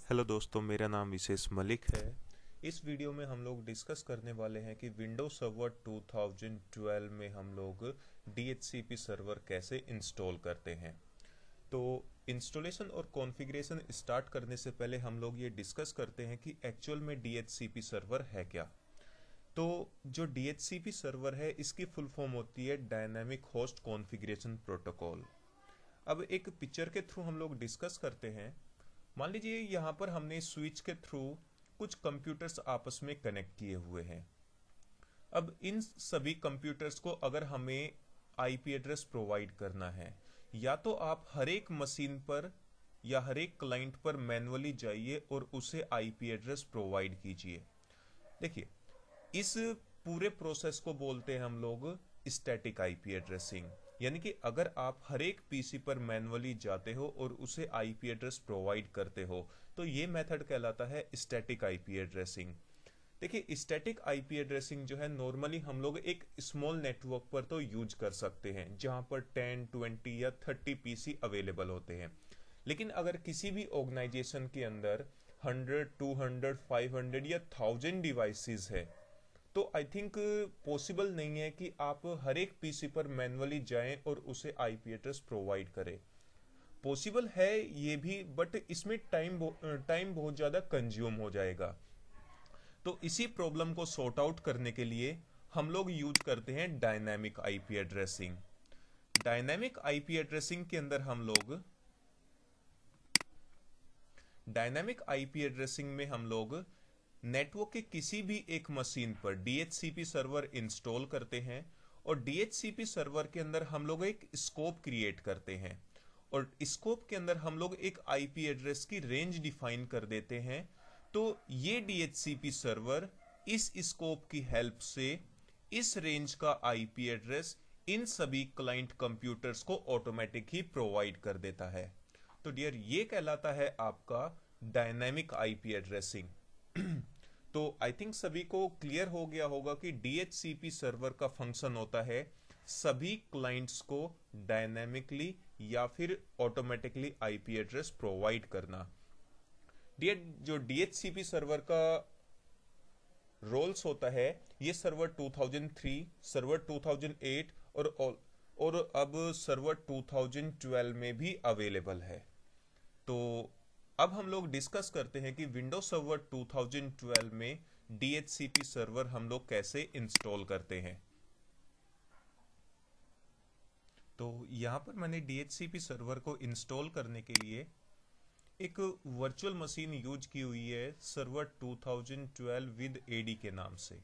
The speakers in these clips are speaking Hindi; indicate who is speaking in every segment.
Speaker 1: हेलो दोस्तों, मेरा नाम विशेष मलिक है। इस वीडियो में हम लोग डिस्कस करने वाले हैं कि विंडोज सर्वर 2012 में हम लोग DHCP सर्वर कैसे इंस्टॉल करते हैं। तो इंस्टॉलेशन और कॉन्फ़िगरेशन स्टार्ट करने से पहले हम लोग ये डिस्कस करते हैं कि एक्चुअल में DHCP सर्वर है क्या। तो जो DHCP सर्वर है इसकी फुल फॉर्म होती है डायनामिक होस्ट कॉन्फ़िगरेशन प्रोटोकॉल। अब एक पिक्चर के थ्रू हम लोग डिस्कस करते हैं। मान लीजिए यहाँ पर हमने स्विच के थ्रू कुछ कंप्यूटर्स आपस में कनेक्ट किए हुए हैं। अब इन सभी कंप्यूटर्स को अगर हमें आईपी एड्रेस प्रोवाइड करना है, या तो आप हर एक मशीन पर या हर एक क्लाइंट पर मैन्युअली जाइए और उसे आईपी एड्रेस प्रोवाइड कीजिए। देखिए, इस पूरे प्रोसेस को बोलते हैं हम लोग स्टैटिक आईपी एड्रेसिंग। यानी कि अगर आप हर एक पीसी पर मैन्युअली जाते हो और उसे आईपी एड्रेस प्रोवाइड करते हो तो ये मेथड कहलाता है स्टैटिक आईपी एड्रेसिंग। देखिए, स्टैटिक आईपी एड्रेसिंग जो है नॉर्मली हम लोग एक स्मॉल नेटवर्क पर तो यूज कर सकते हैं जहां पर 10, 20 या 30 पीसी अवेलेबल होते हैं। लेकिन अगर किसी भी ऑर्गेनाइजेशन के अंदर 100, 200, 500 या 1000 डिवाइसेस है तो आई थिंक पॉसिबल नहीं है कि आप हर एक पीसी पर मैन्युअली जाएं और उसे आईपी एड्रेस प्रोवाइड करें। पॉसिबल है ये भी, बट इसमें टाइम बहुत ज़्यादा कंज्यूम हो जाएगा। तो इसी प्रॉब्लम को सॉर्ट आउट करने के लिए हम लोग यूज करते हैं dynamic IP addressing. Dynamic IP addressing के अंदर हम लोग डायनामिक आईपी एड्रेसिंग में हम लोग नेटवर्क के किसी भी एक मशीन पर DHCP सर्वर इंस्टॉल करते हैं और DHCP सर्वर के अंदर हम लोग एक स्कोप क्रिएट करते हैं और स्कोप के अंदर हम लोग एक आईपी एड्रेस की रेंज डिफाइन कर देते हैं। तो ये DHCP सर्वर इस स्कोप की हेल्प से इस रेंज का आईपी एड्रेस इन सभी क्लाइंट कंप्यूटर्स को ऑटोमेटिक ही प्रोवाइड कर देता है। तो डियर, ये कहलाता है आपका डायनामिक आईपी एड्रेसिंग। तो आई थिंक सभी को क्लियर हो गया होगा कि DHCP सर्वर का फंक्शन होता है सभी क्लाइंट्स को डायनेमिकली या फिर ऑटोमेटिकली आईपी एड्रेस प्रोवाइड करना। जो DHCP सर्वर का रोल्स होता है, ये सर्वर 2003, सर्वर 2008 और अब सर्वर 2012 में भी अवेलेबल है। तो अब हम लोग डिस्कस करते हैं कि विंडोज सर्वर 2012 में DHCP सर्वर हम लोग कैसे इंस्टॉल करते हैं। तो यहाँ पर मैंने DHCP सर्वर को इंस्टॉल करने के लिए एक वर्चुअल मशीन यूज की हुई है सर्वर 2012 विद AD के नाम से,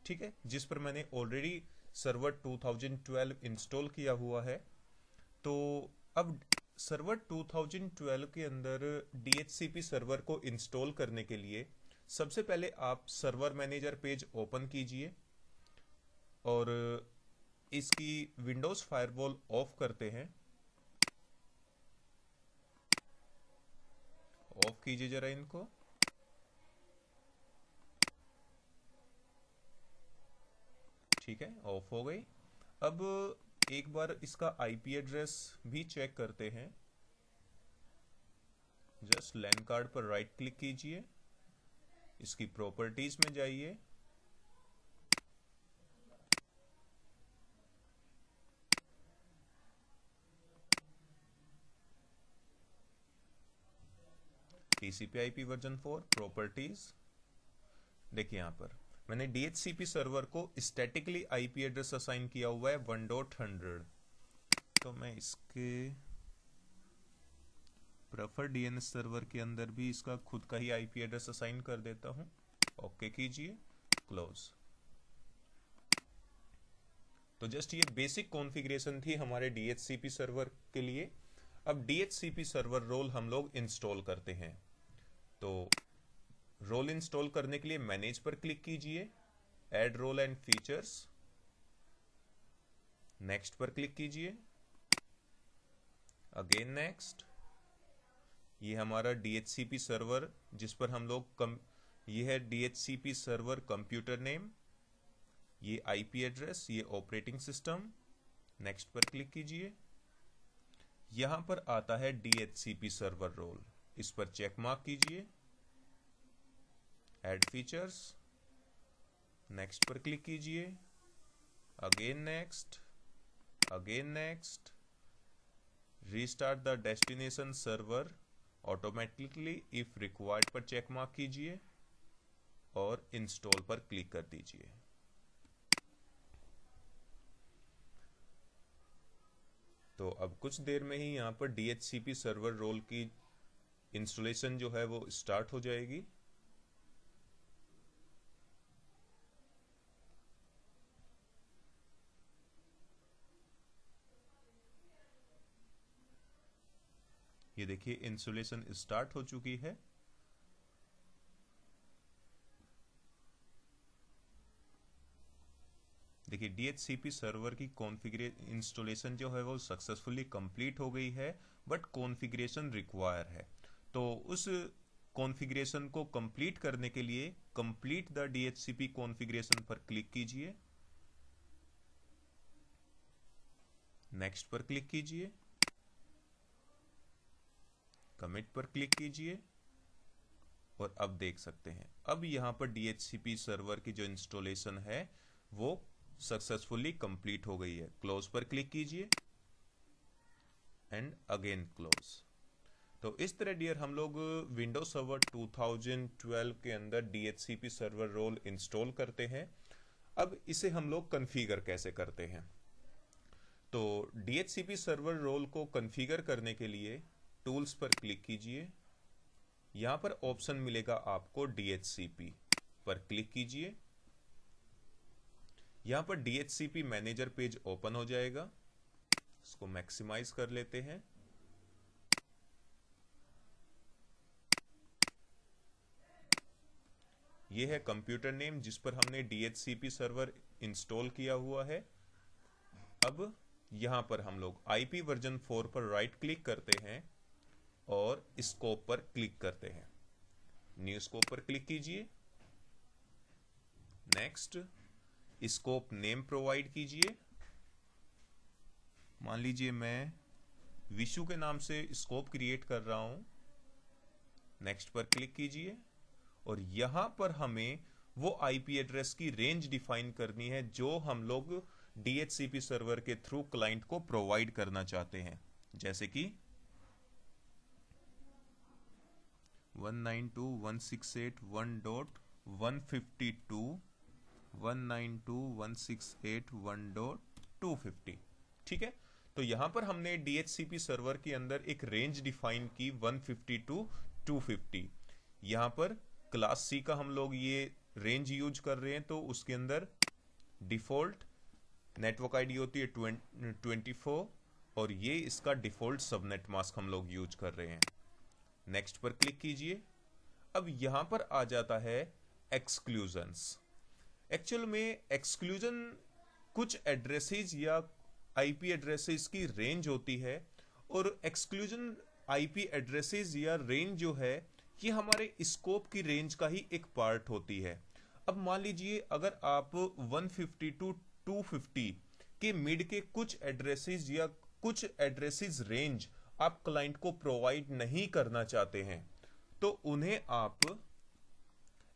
Speaker 1: ठीक है, जिस पर मैंने ऑलरेडी सर्वर 2012 इंस्टॉल किया हुआ है। तो अब सर्वर 2012 के अंदर DHCP सर्वर को इंस्टॉल करने के लिए सबसे पहले आप सर्वर मैनेजर पेज ओपन कीजिए और इसकी विंडोज फायरवॉल ऑफ करते हैं। ऑफ कीजिए जरा इनको। ठीक है, ऑफ हो गई। अब एक बार इसका आईपी एड्रेस भी चेक करते हैं। जस्ट लैन कार्ड पर राइट क्लिक कीजिए, इसकी प्रॉपर्टीज में जाइए, TCP/IP वर्जन 4 प्रॉपर्टीज। देखिए यहाँ पर मैंने DHCP सर्वर को स्टैटिकली आईपी एड्रेस असाइन किया हुआ है 1.100। तो मैं इसके प्रेफर DNS सर्वर के अंदर भी इसका खुद का ही आईपी एड्रेस असाइन कर देता हूं। ओके कीजिए, क्लोज। तो जस्ट ये बेसिक कॉन्फ़िगरेशन थी हमारे DHCP सर्वर के लिए। अब DHCP सर्वर रोल हम लोग इंस्टॉल करते हैं। तो रोल इंस्टॉल करने के लिए मैनेज पर क्लिक कीजिए, add role and features, next पर क्लिक कीजिए, अगेन नेक्स्ट। ये हमारा DHCP सर्वर जिस पर हम लोग ये है DHCP सर्वर कंप्यूटर नेम, ये आईपी एड्रेस, ये ऑपरेटिंग सिस्टम। नेक्स्ट पर क्लिक कीजिए। यहां पर आता है DHCP सर्वर रोल, इस पर चेक मार्क कीजिए। ऐड फीचर्स, नेक्स्ट पर क्लिक कीजिए, again next, again next, restart the destination server automatically if required पर चेक मार्क कीजिए और इंस्टॉल पर क्लिक कर दीजिए। तो अब कुछ देर में ही यहां पर DHCP सर्वर रोल की इंस्टॉलेशन जो है वो स्टार्ट हो जाएगी। ये देखिए इंस्टॉलेशन स्टार्ट हो चुकी है। देखिए DHCP सर्वर की कॉन्फ़िगरेशन इंस्टॉलेशन जो है वो सक्सेसफुली कंप्लीट हो गई है, बट कॉन्फ़िगरेशन रिक्वायर है। तो उस कॉन्फ़िगरेशन को कंप्लीट करने के लिए कंप्लीट द DHCP कॉन्फ़िगरेशन पर क्लिक कीजिए, नेक्स्ट पर क्लिक कीजिए, कमिट पर क्लिक कीजिए और अब देख सकते हैं अब यहां पर DHCP सर्वर की जो इंस्टॉलेशन है वो सक्सेसफुली कंप्लीट हो गई है। क्लोज पर क्लिक कीजिए एंड अगेन क्लोज। तो इस तरह डियर हम लोग विंडोज सर्वर 2012 के अंदर DHCP सर्वर रोल इंस्टॉल करते हैं। अब इसे हम लोग कॉन्फ़िगर कैसे करते हैं? तो DHCP सर्वर रोल को कॉन्फ़िगर करने के लिए टूल्स पर क्लिक कीजिए, यहां पर ऑप्शन मिलेगा आपको DHCP पर क्लिक कीजिए। यहां पर DHCP मैनेजर पेज ओपन हो जाएगा, इसको मैक्सिमाइज कर लेते हैं। यह है कंप्यूटर नेम जिस पर हमने DHCP सर्वर इंस्टॉल किया हुआ है। अब यहां पर हम लोग IP वर्जन 4 पर राइट क्लिक करते हैं और स्कोप पर क्लिक करते हैं। न्यू स्कोप पर क्लिक कीजिए, नेक्स्ट स्कोप नेम प्रोवाइड कीजिए। मान लीजिए मैं विशु के नाम से स्कोप क्रिएट कर रहा हूं, नेक्स्ट पर क्लिक कीजिए और यहां पर हमें वो IP एड्रेस की रेंज डिफाइन करनी है जो हम लोग DHCP सर्वर के थ्रू क्लाइंट को प्रोवाइड करना चाहते हैं, जैसे कि 192.168.1.250। ठीक है, तो यहां पर हमने DHCP सर्वर के अंदर एक रेंज डिफाइन की 150 to 250। यहां पर क्लास C का हम लोग ये रेंज यूज कर रहे हैं, तो उसके अंदर डिफॉल्ट नेटवर्क आईडी होती है 24 और ये इसका डिफॉल्ट सबनेट मास्क हम लोग यूज कर रहे हैं। नेक्स्ट पर क्लिक कीजिए। अब यहां पर आ जाता है एक्सक्लूजन्स। एक्चुअल में एक्सक्लूजन कुछ एड्रेसेस या IP एड्रेसेस की रेंज होती है और एक्सक्लूजन IP एड्रेसेस या रेंज जो है ये हमारे स्कोप की रेंज का ही एक पार्ट होती है। अब मान लीजिए अगर आप 150 to 250 के मिड के कुछ एड्रेसेस या कुछ एड्रेसेस रेंज आप क्लाइंट को प्रोवाइड नहीं करना चाहते हैं तो उन्हें आप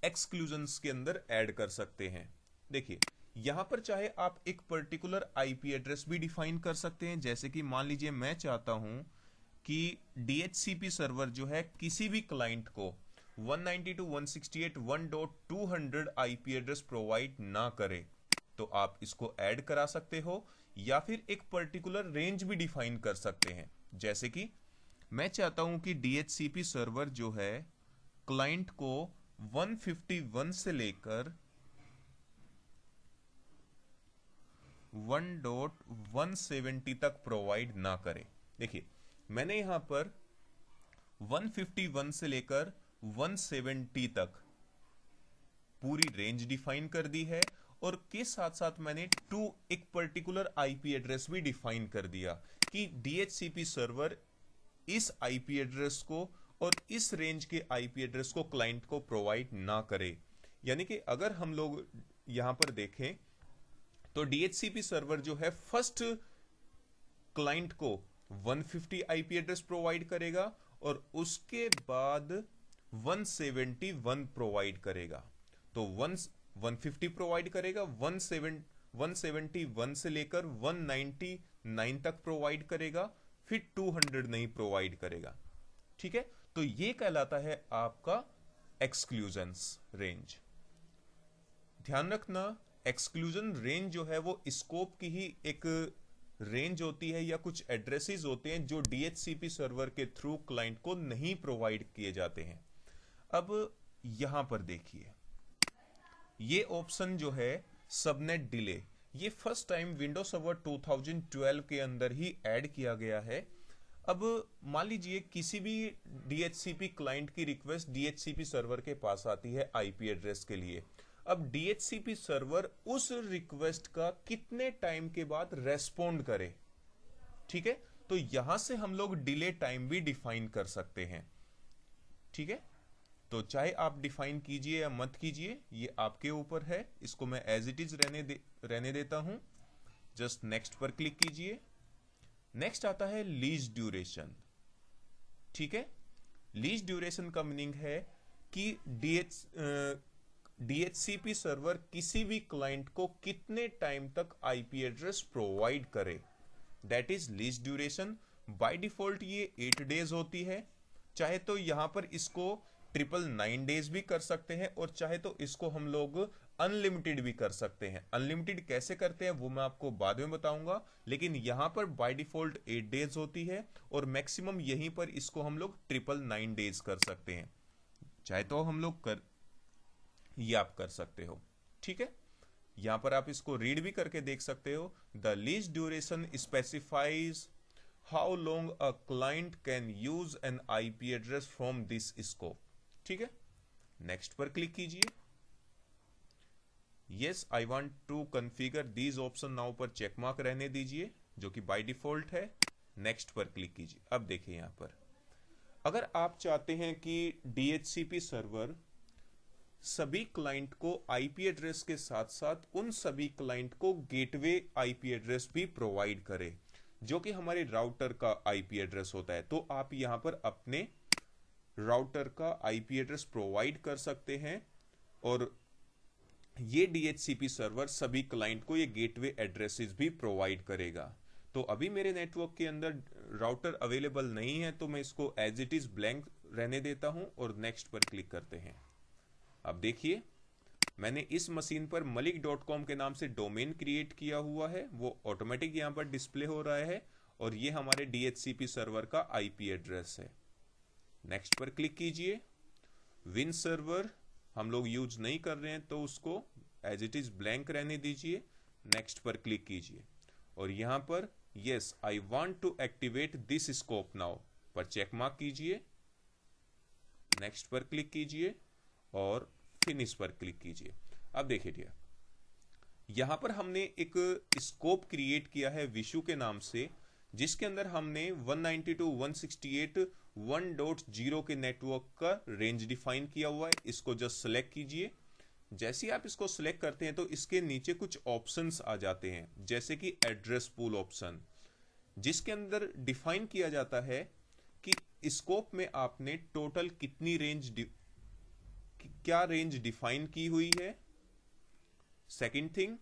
Speaker 1: एक्सक्लूजन्स के अंदर ऐड कर सकते हैं। देखिए यहां पर चाहे आप एक पर्टिकुलर IP एड्रेस भी डिफाइन कर सकते हैं, जैसे कि मान लीजिए मैं चाहता हूं कि DHCP सर्वर जो है किसी भी क्लाइंट को 192.168.1.200 IP एड्रेस प्रोवाइड ना करे, तो आप इसको ऐड करा सकते हो या फिर एक पर्टिकुलर रेंज भी डिफाइन कर सकते हैं। जैसे कि मैं चाहता हूं कि DHCP सर्वर जो है क्लाइंट को 151 से लेकर 1.170 तक प्रोवाइड ना करे। देखिए मैंने यहां पर 151 से लेकर 170 तक पूरी रेंज डिफाइन कर दी है और के साथ साथ मैंने एक पर्टिकुलर IP एड्रेस भी डिफाइन कर दिया कि DHCP सर्वर इस IP एड्रेस को और इस रेंज के IP एड्रेस को क्लाइंट को प्रोवाइड ना करे। यानी कि अगर हम लोग यहां पर देखें तो DHCP सर्वर जो है फर्स्ट क्लाइंट को 150 IP एड्रेस प्रोवाइड करेगा और उसके बाद 171 प्रोवाइड करेगा। तो 150 प्रोवाइड करेगा, 171 से लेकर 199 तक प्रोवाइड करेगा, फिर 200 नहीं प्रोवाइड करेगा। ठीक है, तो ये कहलाता है आपका एक्सक्लूजन्स रेंज। ध्यान रखना, एक्सक्लूजन रेंज जो है वो स्कोप की ही एक रेंज होती है या कुछ एड्रेसेस होते हैं जो DHCP सर्वर के थ्रू क्लाइंट को नहीं प्रोवाइड किए जाते हैं। अब यहां पर देखिए, ये ऑप्शन जो है सबनेट डिले, ये फर्स्ट टाइम विंडोज सर्वर 2012 के अंदर ही ऐड किया गया है। अब मान लीजिए किसी भी DHCP क्लाइंट की रिक्वेस्ट DHCP सर्वर के पास आती है IP एड्रेस के लिए। अब DHCP सर्वर उस रिक्वेस्ट का कितने टाइम के बाद रेस्पॉन्ड करे, ठीक है, तो यहां से हम लोग डिले टाइम भी डिफाइन कर सकते हैं। ठीक है, तो चाहे आप डिफाइन कीजिए या मत कीजिए, ये आपके ऊपर है। इसको मैं एज इट इज रहने देता हूं। जस्ट नेक्स्ट पर क्लिक कीजिए। नेक्स्ट आता है लीज ड्यूरेशन। ठीक है, लीज ड्यूरेशन का मीनिंग है कि DHCP सर्वर किसी भी क्लाइंट को कितने टाइम तक IP एड्रेस प्रोवाइड करे, that is lease duration. By default ये 8 डेज होती है। चाहे तो यहां पर इसको 999 डेज भी कर सकते हैं और चाहे तो इसको हम लोग अनलिमिटेड भी कर सकते हैं। अनलिमिटेड कैसे करते हैं वो मैं आपको बाद में बताऊंगा, लेकिन यहां पर बाय डिफॉल्ट 8 डेज होती है और मैक्सिमम यहीं पर इसको हम लोग 999 डेज कर सकते हैं। चाहे तो हम लोग ये आप कर सकते हो। ठीक है, यहां पर आप इसको रीड भी करके देख सकते हो। The lease duration specifies how long a client can use an IP address from this scope. ठीक है, नेक्स्ट पर क्लिक कीजिए। Yes, I want to configure these option now पर चेक मार्क रहने दीजिए, जो कि बाय डिफॉल्ट है। नेक्स्ट पर क्लिक कीजिए। अब देखिए यहां पर अगर आप चाहते हैं कि DHCP सर्वर सभी क्लाइंट को IP एड्रेस के साथ साथ उन सभी क्लाइंट को गेटवे IP एड्रेस भी प्रोवाइड करे, जो कि हमारे राउटर का IP एड्रेस होता है, तो आप यहां पर अपने राउटर का IP एड्रेस प्रोवाइड कर सकते हैं और ये DHCP सर्वर सभी क्लाइंट को ये गेटवे एड्रेसेस भी प्रोवाइड करेगा। तो अभी मेरे नेटवर्क के अंदर राउटर अवेलेबल नहीं है, तो मैं इसको एज इट इज ब्लैंक रहने देता हूं और नेक्स्ट पर क्लिक करते हैं। अब देखिए, मैंने इस मशीन पर malik.com के नाम से डोमेन क्रिएट किया हुआ है, वो ऑटोमेटिक यहां पर डिस्प्ले हो रहा है और ये हमारे DHCP सर्वर का IP एड्रेस है। नेक्स्ट पर क्लिक कीजिए। विन सर्वर हम लोग यूज नहीं कर रहे हैं, तो उसको एज इट इज ब्लैंक रहने दीजिए। नेक्स्ट पर क्लिक कीजिए और यहां पर yes I want to activate this scope now पर चेक मार्क कीजिए। नेक्स्ट पर क्लिक कीजिए और फिनिश पर क्लिक कीजिए। अब देखिए, यहां पर हमने एक स्कोप क्रिएट किया है विशु के नाम से, जिसके अंदर हमने 192.168.1.0 के नेटवर्क का रेंज डिफाइन किया हुआ है। इसको जस्ट सेलेक्ट कीजिए। जैसे ही आप इसको सिलेक्ट करते हैं तो इसके नीचे कुछ ऑप्शंस आ जाते हैं, जैसे कि एड्रेस पूल ऑप्शन, जिसके अंदर डिफाइन किया जाता है कि स्कोप में आपने टोटल कितनी क्या रेंज डिफाइन की हुई है। सेकंड थिंग,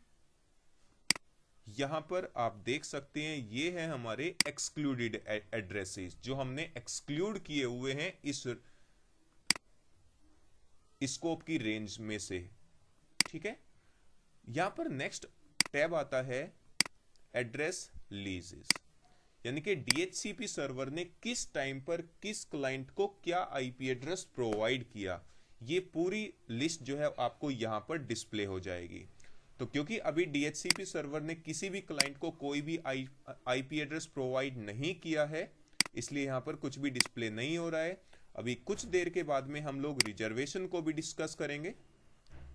Speaker 1: यहां पर आप देख सकते हैं ये है हमारे एक्सक्लूडेड एड्रेसेस, जो हमने एक्सक्लूड किए हुए हैं इस स्कोप की रेंज में से। ठीक है, यहां पर नेक्स्ट टैब आता है एड्रेस लीजेस, यानी कि DHCP सर्वर ने किस टाइम पर किस क्लाइंट को क्या IP एड्रेस प्रोवाइड किया, ये पूरी लिस्ट जो है आपको यहां पर डिस्प्ले हो जाएगी। तो क्योंकि अभी DHCP सर्वर ने किसी भी क्लाइंट को कोई भी IP एड्रेस प्रोवाइड नहीं किया है, इसलिए यहां पर कुछ भी डिस्प्ले नहीं हो रहा है। अभी कुछ देर के बाद में हम लोग रिजर्वेशन को भी डिस्कस करेंगे।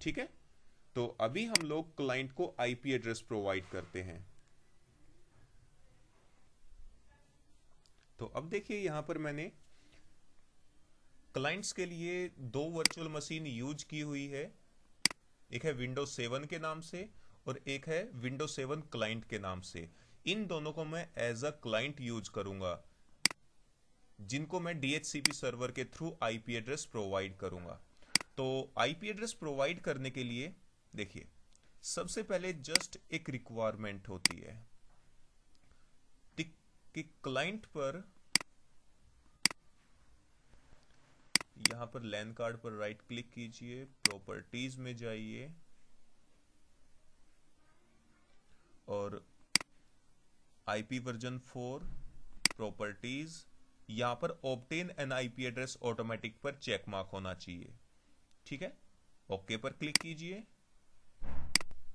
Speaker 1: ठीक है, तो अभी हम लोग क्लाइंट को IP एड्रेस प्रोवाइड करते हैं। तो अब देखिए, यहां पर मैंने क्लाइंट्स के लिए 2 वर्चुअल मशीन यूज की हुई है। एक है Windows 7 के नाम से और एक है Windows 7 क्लाइंट के नाम से। इन दोनों को मैं एज अ क्लाइंट यूज करूंगा। जिनको मैं DHCP सर्वर के थ्रू आईपी एड्रेस प्रोवाइड करूंगा। तो आईपी एड्रेस प्रोवाइड करने के लिए देखिए, सबसे पहले जस्ट एक रिक्वायरमेंट होती है कि क्लाइंट पर, यहां पर लैन कार्ड पर राइट क्लिक कीजिए, प्रॉपर्टीज में जाइए और आईपी वर्जन 4 प्रॉपर्टीज, यहां पर obtain N IP address automatic पर चेक मार्क होना चाहिए। ठीक है, ओके पर क्लिक कीजिए,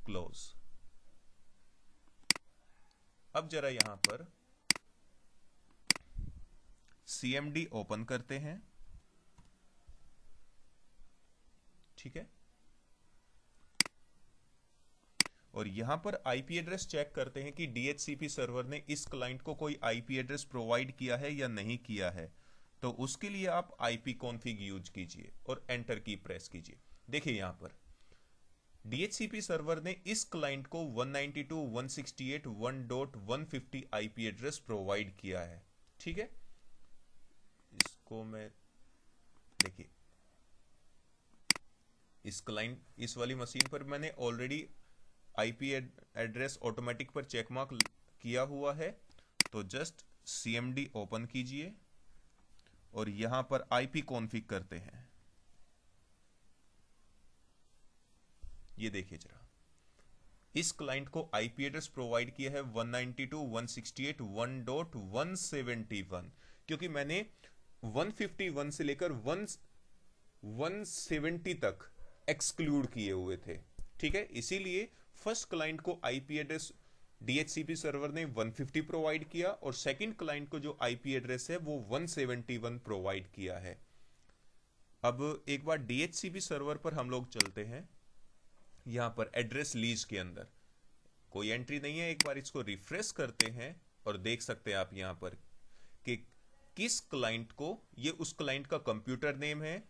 Speaker 1: क्लोज। अब जरा यहां पर CMD ओपन करते हैं। ठीक है, और यहां पर आईपी एड्रेस चेक करते हैं कि DHCP सर्वर ने इस क्लाइंट को कोई आईपी एड्रेस प्रोवाइड किया है या नहीं किया है। तो उसके लिए आप आईपी कॉन्फ़िग यूज कीजिए और एंटर की प्रेस कीजिए। देखिए यहां पर DHCP सर्वर ने इस क्लाइंट को 192.168.1.150 आईपी एड्रेस प्रोवाइड किया है। ठीक है, इसको मैं, देखिए इस क्लाइंट, इस वाली मशीन पर मैंने ऑलरेडी आईपी एड्रेस ऑटोमेटिक पर चेक मार्क किया हुआ है। तो जस्ट CMD ओपन कीजिए और यहां पर आईपी कॉन्फ़िग करते हैं। ये देखिए जरा, इस क्लाइंट को आईपी एड्रेस प्रोवाइड किया है 192.168.1.171, क्योंकि मैंने 151 से लेकर 170 तक एक्सक्लूड किए हुए थे। ठीक है, इसीलिए फर्स्ट क्लाइंट को आईपी एड्रेस DHCP सर्वर ने 150 प्रोवाइड किया और सेकंड क्लाइंट को जो आईपी एड्रेस है वो 171 प्रोवाइड किया है। अब एक बार DHCP सर्वर पर हम लोग चलते हैं। यहां पर एड्रेस लीज के अंदर कोई एंट्री नहीं है। एक बार इसको रिफ्रेश करते हैं और देख सकते हैं आप यहां पर कि किस क्लाइंट को, ये उस क्लाइंट का कंप्यूटर नेम है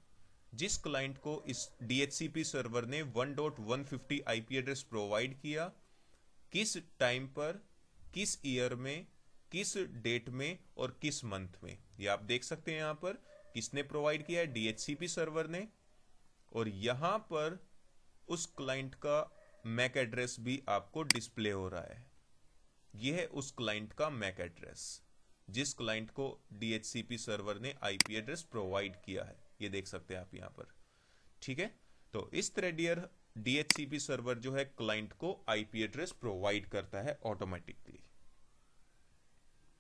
Speaker 1: जिस क्लाइंट को इस DHCP सर्वर ने 1.150 आईपी एड्रेस प्रोवाइड किया, किस टाइम पर, किस ईयर में, किस डेट में और किस मंथ में। ये आप देख सकते हैं यहां पर किसने प्रोवाइड किया है, DHCP सर्वर ने। और यहां पर उस क्लाइंट का मैक एड्रेस भी आपको डिस्प्ले हो रहा है। यह है उस क्लाइंट का मैक एड्रेस जिस क्लाइंट को DHCP सर्वर ने आईपी एड्रेस प्रोवाइड किया है। ये देख सकते हैं आप यहां पर। ठीक है, तो इस तरह डियर DHCP सर्वर जो है क्लाइंट को आईपी एड्रेस प्रोवाइड करता है ऑटोमेटिकली।